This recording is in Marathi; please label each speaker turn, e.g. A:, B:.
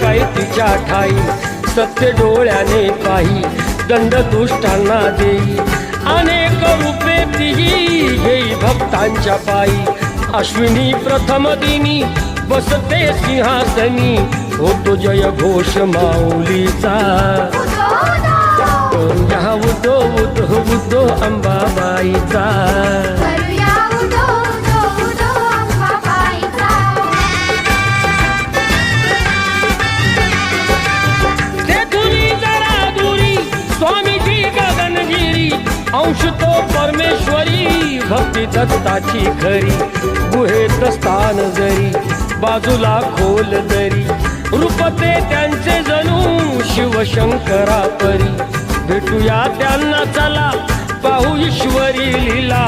A: काय तिच्या ठाई सत्य डोळ्याने पाही दंड दुष्टांना देई अनेक रूपे तिही घेई भक्तांच्या पायी अश्विनी प्रथम दिनी बसते सिंहासनी होतो जय घोष माऊलीचा करूया उदो उदो उदो अंबाबाईचा स्वामीजी गगनगिरी अंश तो परमेश्वरी भक्ती दत्ताची खरी गुहेत स्थान जरी बाजूला खोल दरी रूपते त्यांचे जणू शिवशंकरा परी भेटूया त्यांना चला पाहू ईश्वरी लीला